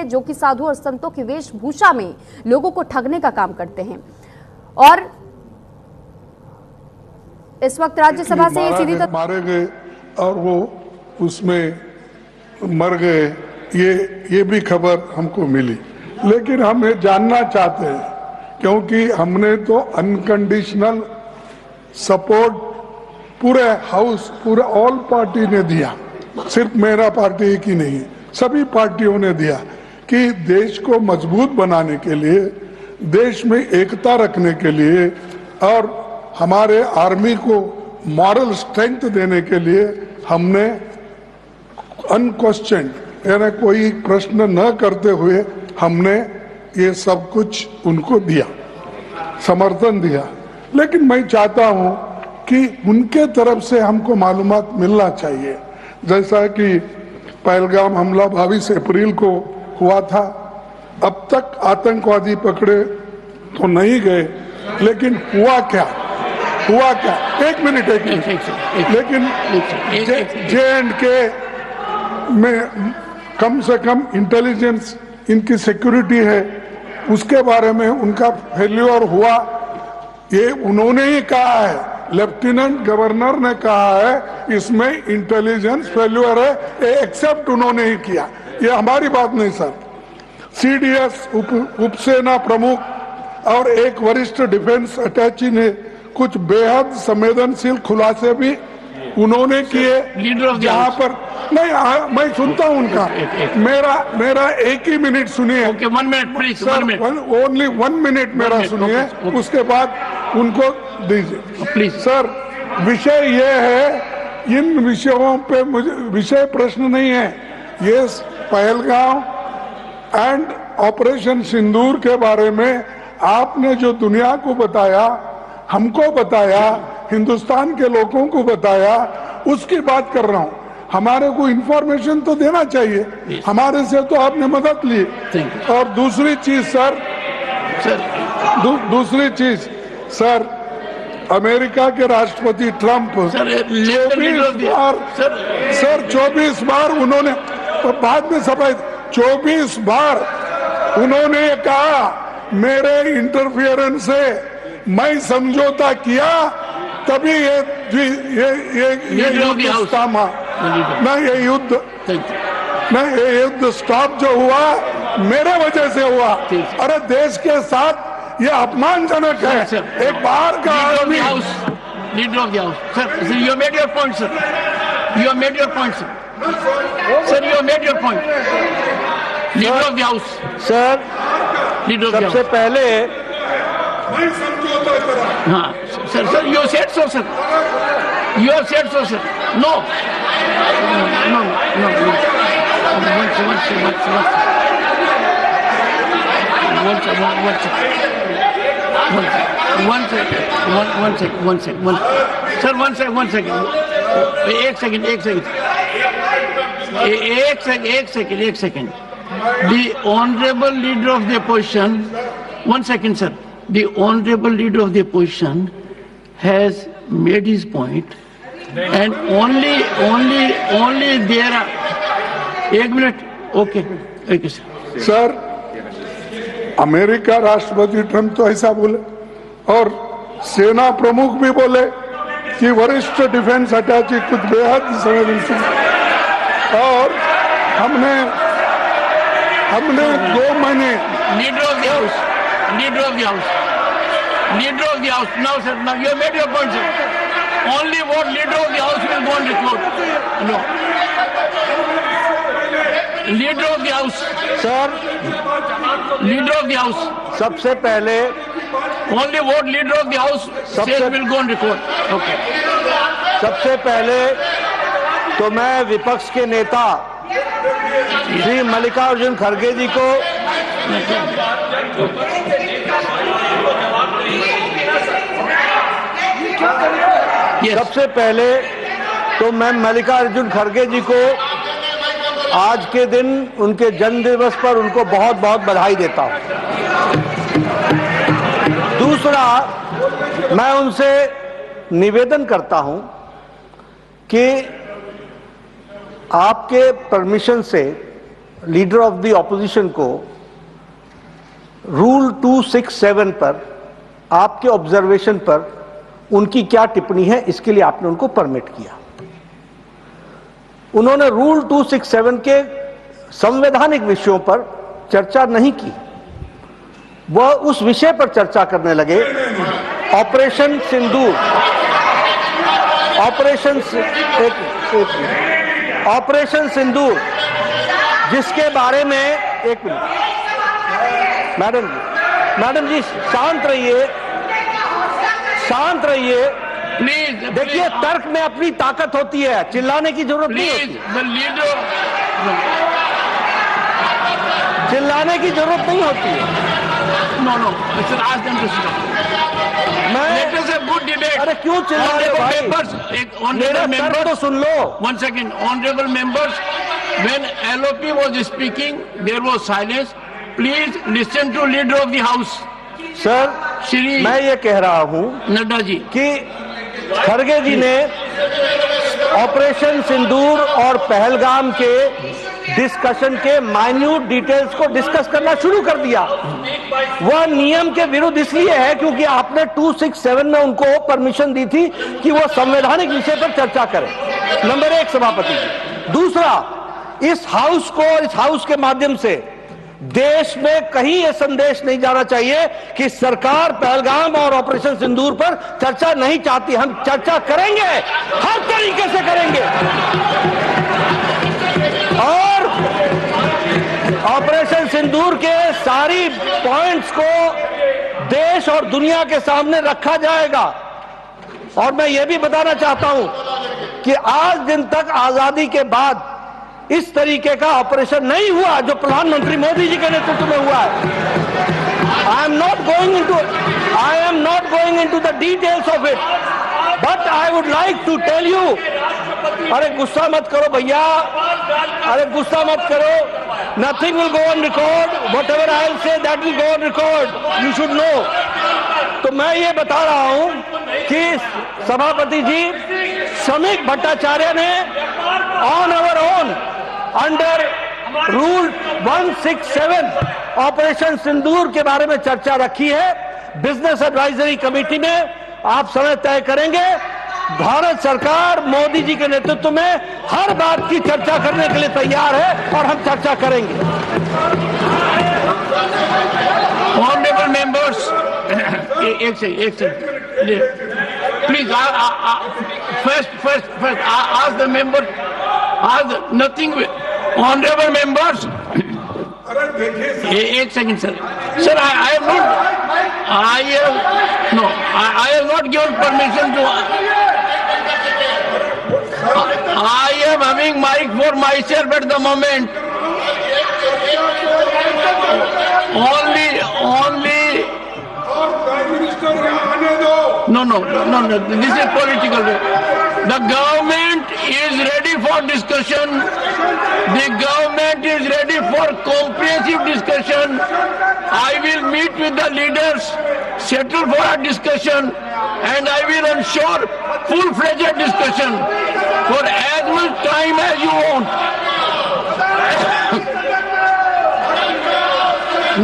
हैं जो कि साधु और संतों की वेशभूषा में लोगों को ठगने का काम करते हैं। और इस वक्त राज्यसभा से सीधी मारे गए और वो उसमें मर गए, ये भी खबर हमको मिली। लेकिन हम ये जानना चाहते हैं, क्योंकि हमने तो अनकंडीशनल सपोर्ट पूरे हाउस, पूरे ऑल पार्टी ने दिया, सिर्फ मेरा पार्टी एक ही नहीं, सभी पार्टियों ने दिया कि देश को मजबूत बनाने के लिए, देश में एकता रखने के लिए और हमारे आर्मी को मॉरल स्ट्रेंथ देने के लिए हमने अनक्वेश्चन, यानी कोई प्रश्न न करते हुए हमने ये सब कुछ उनको दिया, समर्थन दिया। लेकिन मैं चाहता हूं कि उनके तरफ से हमको मालूमात मिलना चाहिए। जैसा कि पहलगाम हमला 22 अप्रैल को हुआ था, अब तक आतंकवादी पकड़े तो नहीं गए, लेकिन हुआ क्या? एक मिनट लेकिन J&K में कम से कम इंटेलिजेंस, इनकी सिक्योरिटी है, उसके बारे में उनका फेल्योर हुआ, ये उन्होंने ही कहा है, लेफ्टिनेंट गवर्नर ने कहा है इसमें इंटेलिजेंस फेल्योर है, ये एक्सेप्ट उन्होंने ही किया, ये हमारी बात नहीं सर। CDS उपसेना प्रमुख और एक वरिष्ठ डिफेंस अटैची ने कुछ बेहद संवेदनशील खुलासे भी उन्होंने किए, जहाँ पर नहीं, मैं सुनता हूँ उनका, मेरा एक ही मिनट सुनिए। Okay, 1 minute please, only 1 minute मेरा सुनिए, उसके बाद उनको दीजिए प्लीज। सर, विषय ये है, इन विषयों पे मुझे विषय प्रश्न नहीं है, ये पहलगाम एंड ऑपरेशन सिंदूर के बारे में आपने जो दुनिया को बताया, हमको बताया, हिंदुस्तान के लोगों को बताया, उसकी बात कर रहा हूँ। हमारे को इंफॉर्मेशन तो देना चाहिए, हमारे से तो आपने मदद ली। और दूसरी चीज सर, दूसरी चीज सर, अमेरिका के राष्ट्रपति ट्रंप 24 बार उन्होंने, बाद में सफाई, 24 बार उन्होंने कहा मेरे इंटरफियरेंस से मैं समझौता किया, तभी ये युद्ध थामा, ना ये युद्ध स्टॉप जो हुआ मेरे वजह से हुआ। अरे देश के साथ ये अपमानजनक है, एक बाहर का आदमी। Leader of the house, sir, you made your point sir, you made your point sir, you made your point. Leader of the house sir, सबसे पहले हाँ sir, you said so sir, you have said so sir, no, एक second, the honorable leader of the opposition, 1 second sir, the honorable leader of the opposition has made his point, and only there are, 1 minute, okay sir, America राष्ट्रपति Trump तो ऐसा बोले, और सेना प्रमुख भी बोले कि वरिष्ठ डिफेंस अटैची कुछ बेहद संवेदनशील, और हमने 2 महीने leader of the house, now sir, now you have made your point sir, only what leader of the house will go on record, no, leader of the house sir, leader of the house, सबसे पहले only what leader of the house says will go on record, okay, सबसे पहले तो मैं विपक्ष के नेता श्री मल्लिकार्जुन खड़गे जी को सबसे पहले तो मैं मल्लिकार्जुन खड़गे जी को आज के दिन उनके जन्म दिवस पर उनको बहुत बहुत बधाई देता हूं। दूसरा, मैं उनसे निवेदन करता हूं कि आपके परमिशन से लीडर ऑफ द ऑपोजिशन को रूल 267 पर आपके ऑब्जर्वेशन पर उनकी क्या टिप्पणी है, इसके लिए आपने उनको परमिट किया। उन्होंने रूल 267 के संवैधानिक विषयों पर चर्चा नहीं की, वह उस विषय पर चर्चा करने लगे, ऑपरेशन सिंदूर, ऑपरेशन सिंदूर, जिसके बारे में एक मिनट मैडम जी शांत रहिए, शांत रहिए प्लीज। देखिए, तर्क में अपनी ताकत होती है, चिल्लाने की जरूरत नहीं होती, चिल्लाने की जरूरत नहीं होती है। No good debate. अरे क्यों चिल्ला रहे हो भाई? मेरा तर्क तो सुन लो। One second, honorable members, when LOP was speaking, there was silence. Please listen to leader of the house. Sir, Shri मैं ये कह रहा हूं नड्डा जी कि खड़गे जी ने ऑपरेशन सिंदूर और पहलगाम के डिस्कशन के माइन्यूट डिटेल्स को डिस्कस करना शुरू कर दिया। वह नियम के विरुद्ध इसलिए है क्योंकि आपने 267 में उनको परमिशन दी थी कि वह संवैधानिक विषय पर चर्चा करें। नंबर एक, सभापति जी। दूसरा, इस हाउस को, इस हाउस के माध्यम से देश में कहीं यह संदेश नहीं जाना चाहिए कि सरकार पहलगाम और ऑपरेशन सिंदूर पर चर्चा नहीं चाहती। हम चर्चा करेंगे, हर तरीके से करेंगे, और ऑपरेशन सिंदूर के सारी पॉइंट्स को देश और दुनिया के सामने रखा जाएगा। और मैं यह भी बताना चाहता हूं कि आज दिन तक आजादी के बाद इस तरीके का ऑपरेशन नहीं हुआ जो प्रधानमंत्री मोदी जी के नेतृत्व में हुआ है। I am not going into the details of it, but I would like to tell you. अरे गुस्सा मत करो भैया, अरे गुस्सा मत करो। Nothing will go on record, whatever I will say that will go on record, you should know. तो मैं ये बता रहा हूं कि सभापति जी श्रमिक भट्टाचार्य ने on our own under rule 167 operation Sindoor के बारे में चर्चा रखी है। बिजनेस एडवाइजरी कमेटी में आप समय तय करेंगे। भारत सरकार मोदी जी के नेतृत्व में हर बात की चर्चा करने के लिए तैयार है और हम चर्चा करेंगे। ऑनरेबल मेंबर्स, एक second please, first ask the member, ask nothing, honorable members। एक second sir, I have not given permission to, I am having mic for myself at the moment, only No, this is political. The government is ready for discussion. The government is ready for comprehensive discussion. I will meet with the leaders, settle for a discussion, and I will ensure full-fledged discussion for as much time as you want.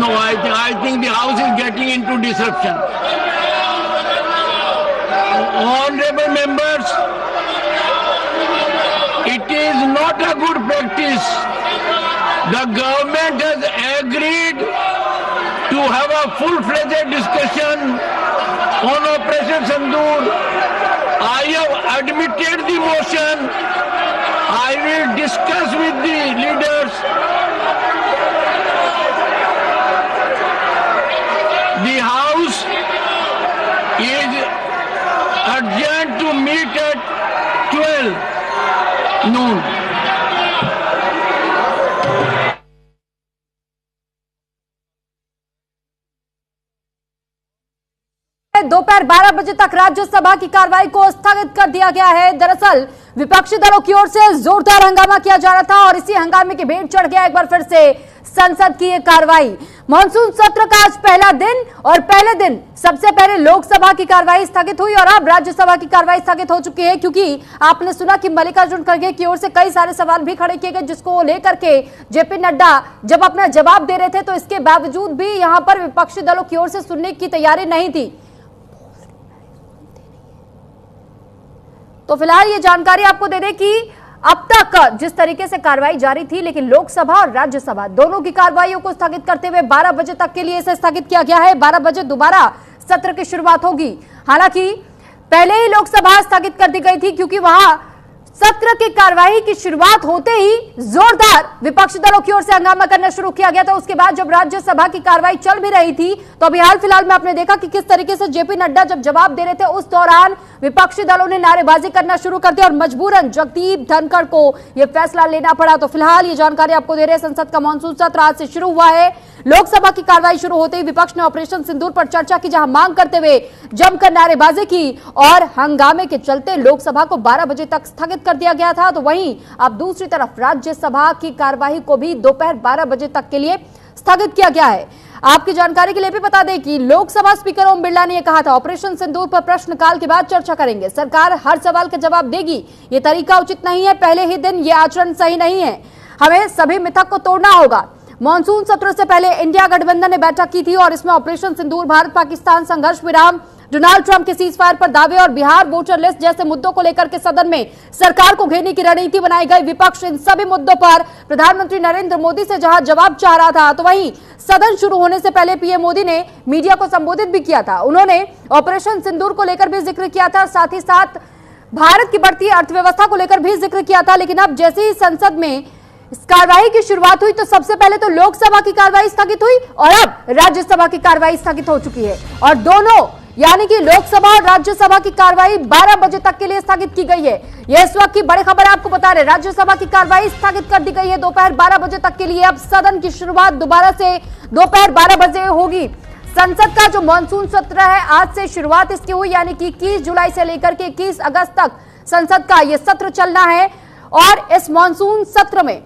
No, I think the house is getting into disruption. Honorable members, it is not a good practice. The government has agreed to have a full-fledged discussion on Operation Sindoor. I have admitted the motion. I will discuss with the leaders. The House is adjourned to meet at 12 noon. में दोपहर 12 बजे तक राज्यसभा की कार्रवाई को स्थगित कर दिया गया है। दरअसल विपक्षी दलों की ओर से जोरदार हंगामा किया जा रहा था और इसी हंगामे की भेंट चढ़ गया एक बार फिर से संसद की ये कार्रवाई। मॉनसून सत्र का आज पहला दिन और पहले दिन सबसे पहले लोकसभा की कार्रवाई स्थगित हुई और अब राज्यसभा की कार्रवाई स्थगित हो चुकी है, क्योंकि आपने सुना कि मल्लिकार्जुन खड़गे की ओर से कई सारे सवाल भी खड़े किए गए, जिसको लेकर के जेपी नड्डा जब अपना जवाब दे रहे थे तो इसके बावजूद भी यहां पर विपक्षी दलों की ओर से सुनने की तैयारी नहीं थी। तो फिलहाल ये जानकारी आपको दे दें कि अब तक जिस तरीके से कार्रवाई जारी थी, लेकिन लोकसभा और राज्यसभा दोनों की कार्रवाइयों को स्थगित करते हुए 12 बजे तक के लिए इसे स्थगित किया गया है। 12 बजे दोबारा सत्र की शुरुआत होगी। हालांकि पहले ही लोकसभा स्थगित कर दी गई थी, क्योंकि वहां सत्र की कार्रवाई की शुरुआत होते ही जोरदार विपक्षी दलों की ओर से हंगामा करना शुरू किया गया था। उसके बाद जब राज्यसभा की कार्रवाई चल भी रही थी तो अभी हाल फिलहाल में आपने देखा कि किस तरीके से जेपी नड्डा जब जवाब दे रहे थे उस दौरान विपक्षी दलों ने नारेबाजी करना शुरू कर दी और मजबूरन जगदीप धनखड़ को यह फैसला लेना पड़ा। तो फिलहाल ये जानकारी आपको दे रहे हैं, संसद का मानसून सत्र आज से शुरू हुआ है। लोकसभा की कार्रवाई शुरू होते ही विपक्ष ने ऑपरेशन सिंदूर पर चर्चा की, जहां मांग करते हुए जमकर नारेबाजी की और हंगामे के चलते लोकसभा को 12 बजे तक स्थगित कर दिया गया था। तो वहीं अब दूसरी तरफ राज्यसभा की कार्यवाही को भी दोपहर 12 बजे तक के लिए स्थगित किया गया है। आपकी जानकारी के लिए भी बता दें कि लोकसभा स्पीकर ओम बिरला ने यह कहा था, ऑपरेशन सिंदूर पर प्रश्नकाल के बाद चर्चा करेंगे, सरकार हर सवाल का जवाब देगी, ये तरीका उचित नहीं है, पहले ही दिन ये आचरण सही नहीं है, हमें सभी मिथक को तोड़ना होगा। मॉनसून सत्र से पहले इंडिया गठबंधन ने बैठक की थी और इसमें ऑपरेशन सिंदूर, भारत पाकिस्तान संघर्ष विराम, डोनाल्ड ट्रंप के सीज फायर पर दावे और बिहार वोटर लिस्ट जैसे मुद्दों को लेकर के सदन में सरकार को घेरने की रणनीति बनाई गई। विपक्ष इन सभी मुद्दों पर प्रधानमंत्री नरेंद्र मोदी से जहां जवाब चाह रहा था, तो वहीं सदन शुरू होने से पहले पीएम मोदी ने मीडिया को संबोधित भी किया था। उन्होंने ऑपरेशन सिंदूर को लेकर भी जिक्र किया था, साथ ही साथ भारत की बढ़ती अर्थव्यवस्था को लेकर भी जिक्र किया था। लेकिन अब जैसे ही संसद में इस कार्रवाई की शुरुआत हुई तो सबसे पहले तो लोकसभा की कार्रवाई स्थगित हुई और अब राज्यसभा की कार्रवाई स्थगित हो चुकी है और दोनों यानी कि लोकसभा और राज्यसभा की कार्रवाई 12 बजे तक के लिए स्थगित की गई है। यह इस वक्त की बड़ी खबर आपको बता रहे, राज्यसभा की कार्रवाई स्थगित कर दी गई है दोपहर 12 बजे तक के लिए। अब सदन की शुरुआत दोबारा से दोपहर 12 बजे होगी। संसद का जो मानसून सत्र है आज से शुरुआत इसकी हुई, यानी कि 21 जुलाई से लेकर के 21 अगस्त तक संसद का यह सत्र चलना है और इस मानसून सत्र में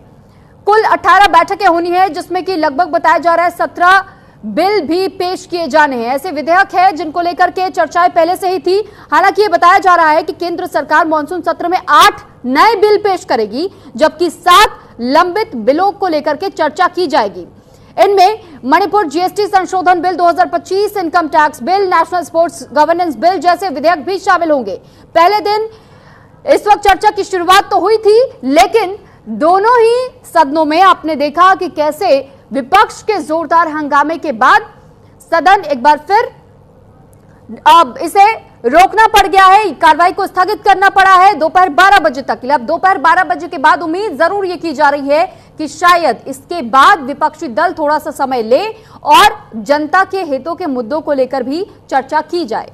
कुल 18 बैठकें होनी है, जिसमें कि लगभग बताया जा रहा है 17 बिल भी पेश किए जाने हैं। ऐसे विधेयक है जिनको लेकर के चर्चाएं पहले से ही थी। हालांकि ये बताया जा रहा है कि केंद्र सरकार मानसून सत्र में 8 नए बिल पेश करेगी, जबकि 7 लंबित बिलों को लेकर के चर्चा की जाएगी। इनमें मणिपुर जीएसटी संशोधन bill 2025, income tax bill, national sports governance bill जैसे विधेयक भी शामिल होंगे। पहले दिन इस वक्त चर्चा की शुरुआत तो हुई थी, लेकिन दोनों ही सदनों में आपने देखा कि कैसे विपक्ष के जोरदार हंगामे के बाद सदन एक बार फिर अब इसे रोकना पड़ गया है, कार्रवाई को स्थगित करना पड़ा है दोपहर 12 बजे तक के लिए। अब दोपहर 12 बजे के बाद उम्मीद जरूर ये की जा रही है कि शायद इसके बाद विपक्षी दल थोड़ा सा समय ले और जनता के हितों के मुद्दों को लेकर भी चर्चा की जाए।